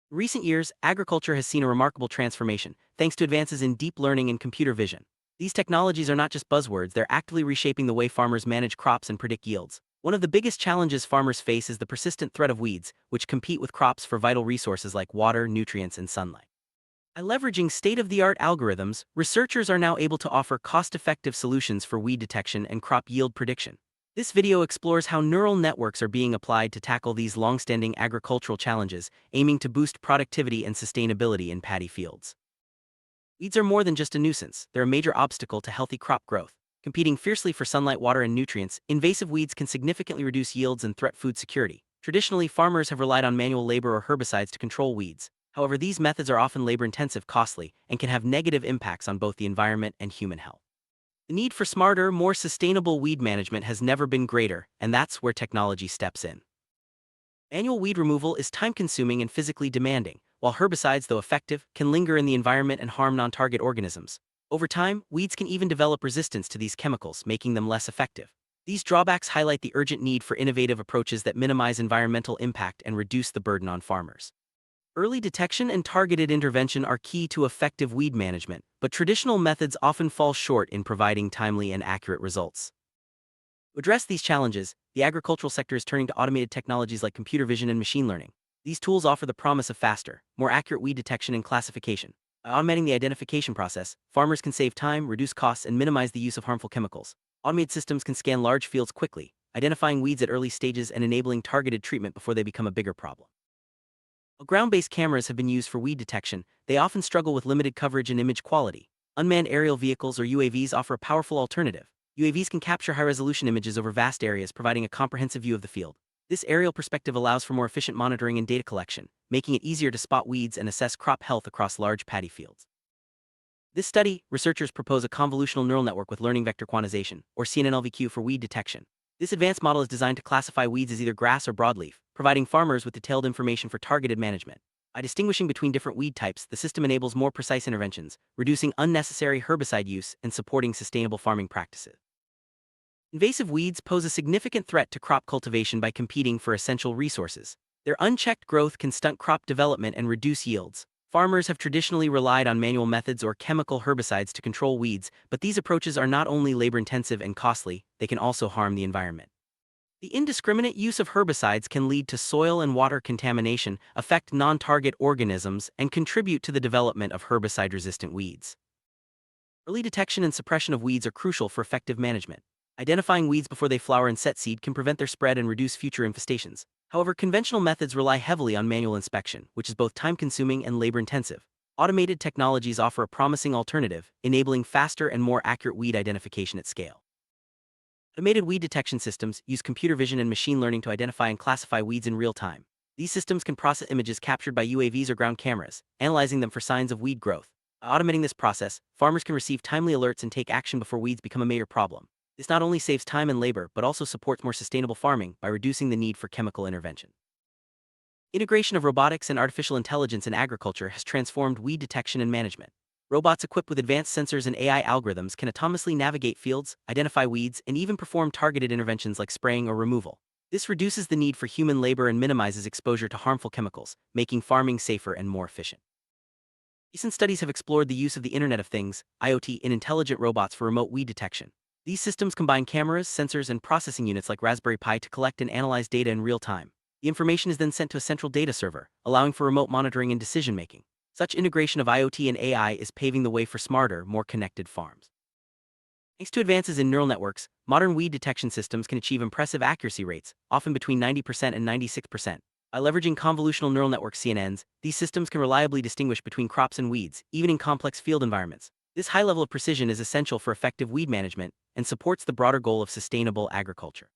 In recent years, agriculture has seen a remarkable transformation, thanks to advances in deep learning and computer vision. These technologies are not just buzzwords, they're actively reshaping the way farmers manage crops and predict yields. One of the biggest challenges farmers face is the persistent threat of weeds, which compete with crops for vital resources like water, nutrients, and sunlight. By leveraging state-of-the-art algorithms, researchers are now able to offer cost-effective solutions for weed detection and crop yield prediction. This video explores how neural networks are being applied to tackle these long-standing agricultural challenges, aiming to boost productivity and sustainability in paddy fields. Weeds are more than just a nuisance, they're a major obstacle to healthy crop growth. Competing fiercely for sunlight, water, and nutrients, invasive weeds can significantly reduce yields and threat food security. Traditionally, farmers have relied on manual labor or herbicides to control weeds. However, these methods are often labor-intensive, costly, and can have negative impacts on both the environment and human health. The need for smarter, more sustainable weed management has never been greater, and that's where technology steps in. Manual weed removal is time-consuming and physically demanding, while herbicides, though effective, can linger in the environment and harm non-target organisms. Over time, weeds can even develop resistance to these chemicals, making them less effective. These drawbacks highlight the urgent need for innovative approaches that minimize environmental impact and reduce the burden on farmers. Early detection and targeted intervention are key to effective weed management, but traditional methods often fall short in providing timely and accurate results. To address these challenges, the agricultural sector is turning to automated technologies like computer vision and machine learning. These tools offer the promise of faster, more accurate weed detection and classification. By automating the identification process, farmers can save time, reduce costs, and minimize the use of harmful chemicals. Automated systems can scan large fields quickly, identifying weeds at early stages and enabling targeted treatment before they become a bigger problem. While ground-based cameras have been used for weed detection, they often struggle with limited coverage and image quality. Unmanned aerial vehicles or UAVs offer a powerful alternative. UAVs can capture high-resolution images over vast areas, providing a comprehensive view of the field. This aerial perspective allows for more efficient monitoring and data collection, making it easier to spot weeds and assess crop health across large paddy fields. This study, researchers propose a convolutional neural network with learning vector quantization, or CNNLVQ, for weed detection. This advanced model is designed to classify weeds as either grass or broadleaf, providing farmers with detailed information for targeted management. By distinguishing between different weed types, the system enables more precise interventions, reducing unnecessary herbicide use and supporting sustainable farming practices. Invasive weeds pose a significant threat to crop cultivation by competing for essential resources. Their unchecked growth can stunt crop development and reduce yields. Farmers have traditionally relied on manual methods or chemical herbicides to control weeds, but these approaches are not only labor-intensive and costly, they can also harm the environment. The indiscriminate use of herbicides can lead to soil and water contamination, affect non-target organisms, and contribute to the development of herbicide-resistant weeds. Early detection and suppression of weeds are crucial for effective management. Identifying weeds before they flower and set seed can prevent their spread and reduce future infestations. However, conventional methods rely heavily on manual inspection, which is both time-consuming and labor-intensive. Automated technologies offer a promising alternative, enabling faster and more accurate weed identification at scale. Automated weed detection systems use computer vision and machine learning to identify and classify weeds in real time. These systems can process images captured by UAVs or ground cameras, analyzing them for signs of weed growth. By automating this process, farmers can receive timely alerts and take action before weeds become a major problem. This not only saves time and labor, but also supports more sustainable farming by reducing the need for chemical intervention. Integration of robotics and artificial intelligence in agriculture has transformed weed detection and management. Robots equipped with advanced sensors and AI algorithms can autonomously navigate fields, identify weeds, and even perform targeted interventions like spraying or removal. This reduces the need for human labor and minimizes exposure to harmful chemicals, making farming safer and more efficient. Recent studies have explored the use of the Internet of Things, IoT, in intelligent robots for remote weed detection. These systems combine cameras, sensors, and processing units like Raspberry Pi to collect and analyze data in real time. The information is then sent to a central data server, allowing for remote monitoring and decision-making. Such integration of IoT and AI is paving the way for smarter, more connected farms. Thanks to advances in neural networks, modern weed detection systems can achieve impressive accuracy rates, often between 90% and 96%. By leveraging convolutional neural network CNNs, these systems can reliably distinguish between crops and weeds, even in complex field environments. This high level of precision is essential for effective weed management and supports the broader goal of sustainable agriculture.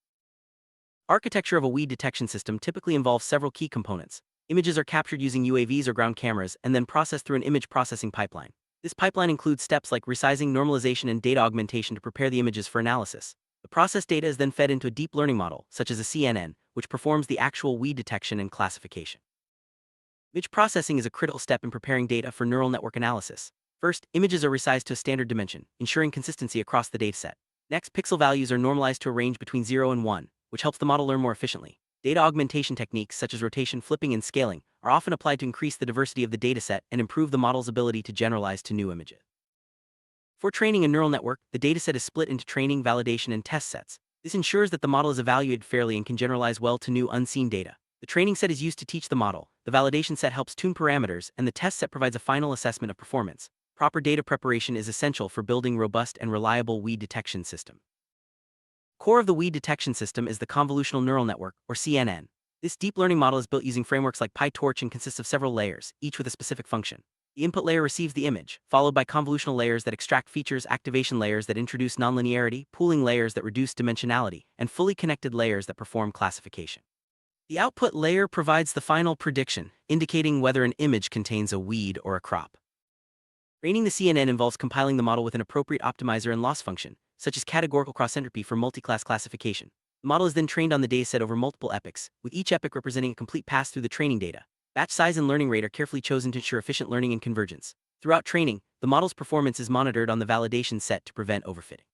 Architecture of a weed detection system typically involves several key components. Images are captured using UAVs or ground cameras and then processed through an image processing pipeline. This pipeline includes steps like resizing, normalization, and data augmentation to prepare the images for analysis. The processed data is then fed into a deep learning model, such as a CNN, which performs the actual weed detection and classification. Image processing is a critical step in preparing data for neural network analysis. First, images are resized to a standard dimension, ensuring consistency across the dataset. Next, pixel values are normalized to a range between 0 and 1, which helps the model learn more efficiently. Data augmentation techniques such as rotation, flipping, and scaling are often applied to increase the diversity of the dataset and improve the model's ability to generalize to new images. For training a neural network, the dataset is split into training, validation, and test sets. This ensures that the model is evaluated fairly and can generalize well to new unseen data. The training set is used to teach the model, the validation set helps tune parameters, and the test set provides a final assessment of performance. Proper data preparation is essential for building robust and reliable weed detection system. Core of the weed detection system is the convolutional neural network, or CNN. This deep learning model is built using frameworks like PyTorch and consists of several layers, each with a specific function. The input layer receives the image, followed by convolutional layers that extract features, activation layers that introduce nonlinearity, pooling layers that reduce dimensionality, and fully connected layers that perform classification. The output layer provides the final prediction, indicating whether an image contains a weed or a crop. Training the CNN involves compiling the model with an appropriate optimizer and loss function, such as categorical cross-entropy for multi-class classification. The model is then trained on the dataset over multiple epochs, with each epoch representing a complete pass through the training data. Batch size and learning rate are carefully chosen to ensure efficient learning and convergence. Throughout training, the model's performance is monitored on the validation set to prevent overfitting.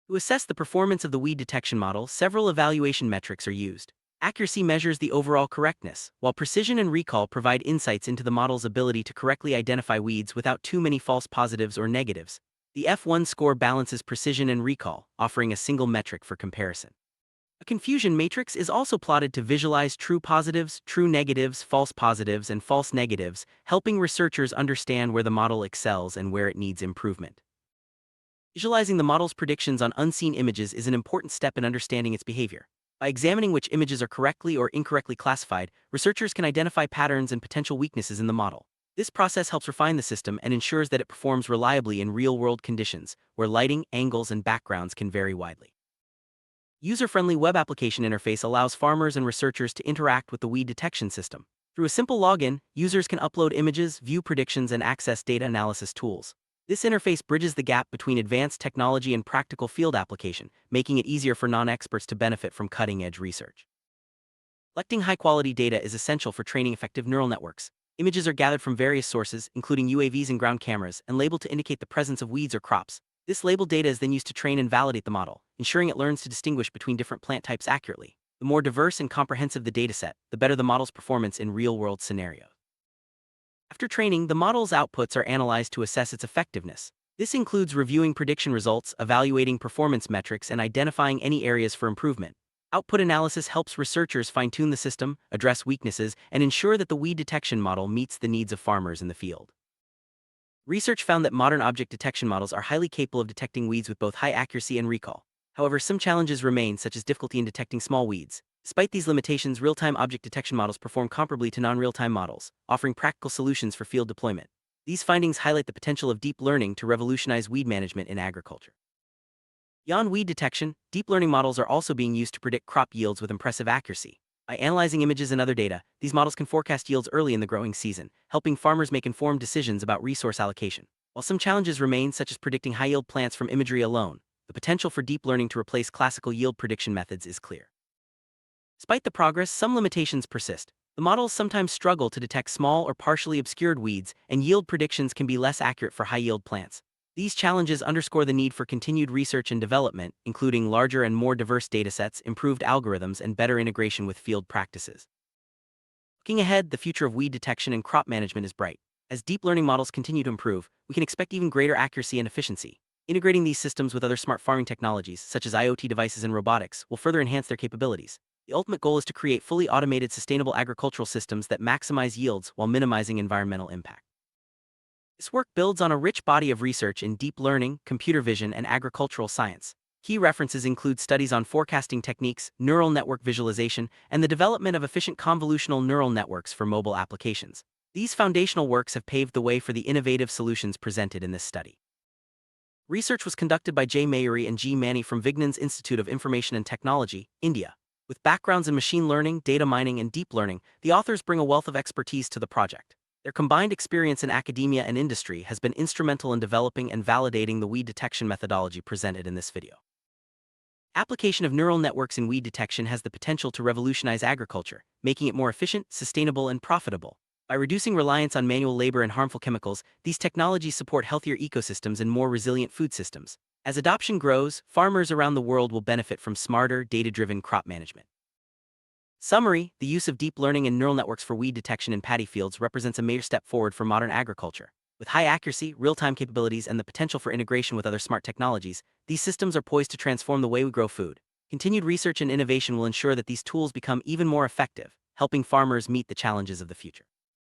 To assess the performance of the weed detection model, several evaluation metrics are used. Accuracy measures the overall correctness, while precision and recall provide insights into the model's ability to correctly identify weeds without too many false positives or negatives. The F1 score balances precision and recall, offering a single metric for comparison. A confusion matrix is also plotted to visualize true positives, true negatives, and false negatives, helping researchers understand where the model excels and where it needs improvement. Visualizing the model's predictions on unseen images is an important step in understanding its behavior. By examining which images are correctly or incorrectly classified, researchers can identify patterns and potential weaknesses in the model. This process helps refine the system and ensures that it performs reliably in real-world conditions, where lighting, angles, and backgrounds can vary widely. User-friendly web application interface allows farmers and researchers to interact with the weed detection system. Through a simple login, users can upload images, view predictions, and access data analysis tools. This interface bridges the gap between advanced technology and practical field application, making it easier for non-experts to benefit from cutting-edge research. Collecting high-quality data is essential for training effective neural networks. Images are gathered from various sources, including UAVs and ground cameras, and labeled to indicate the presence of weeds or crops. This labeled data is then used to train and validate the model, ensuring it learns to distinguish between different plant types accurately. The more diverse and comprehensive the dataset, the better the model's performance in real-world scenarios. After training, the model's outputs are analyzed to assess its effectiveness. This includes reviewing prediction results, evaluating performance metrics, and identifying any areas for improvement. Output analysis helps researchers fine-tune the system, address weaknesses, and ensure that the weed detection model meets the needs of farmers in the field. Research found that modern object detection models are highly capable of detecting weeds with both high accuracy and recall. However, some challenges remain, such as difficulty in detecting small weeds. Despite these limitations, real-time object detection models perform comparably to non-real-time models, offering practical solutions for field deployment. These findings highlight the potential of deep learning to revolutionize weed management in agriculture. Beyond weed detection, deep learning models are also being used to predict crop yields with impressive accuracy. By analyzing images and other data, these models can forecast yields early in the growing season, helping farmers make informed decisions about resource allocation. While some challenges remain, such as predicting high-yield plants from imagery alone, the potential for deep learning to replace classical yield prediction methods is clear. Despite the progress, some limitations persist. The models sometimes struggle to detect small or partially obscured weeds, and yield predictions can be less accurate for high-yield plants. These challenges underscore the need for continued research and development, including larger and more diverse datasets, improved algorithms, and better integration with field practices. Looking ahead, the future of weed detection and crop management is bright. As deep learning models continue to improve, we can expect even greater accuracy and efficiency. Integrating these systems with other smart farming technologies, such as IoT devices and robotics, will further enhance their capabilities. The ultimate goal is to create fully automated, sustainable agricultural systems that maximize yields while minimizing environmental impact. This work builds on a rich body of research in deep learning, computer vision, and agricultural science. Key references include studies on forecasting techniques, neural network visualization, and the development of efficient convolutional neural networks for mobile applications. These foundational works have paved the way for the innovative solutions presented in this study. Research was conducted by J. Mayuri and G. Mani from Vignan's Institute of Information and Technology, India. With backgrounds in machine learning, data mining, and deep learning, the authors bring a wealth of expertise to the project. Their combined experience in academia and industry has been instrumental in developing and validating the weed detection methodology presented in this video. Application of neural networks in weed detection has the potential to revolutionize agriculture, making it more efficient, sustainable, and profitable. By reducing reliance on manual labor and harmful chemicals, these technologies support healthier ecosystems and more resilient food systems. As adoption grows, farmers around the world will benefit from smarter, data-driven crop management. Summary: the use of deep learning and neural networks for weed detection in paddy fields represents a major step forward for modern agriculture. With high accuracy, real-time capabilities, and the potential for integration with other smart technologies, these systems are poised to transform the way we grow food. Continued research and innovation will ensure that these tools become even more effective, helping farmers meet the challenges of the future.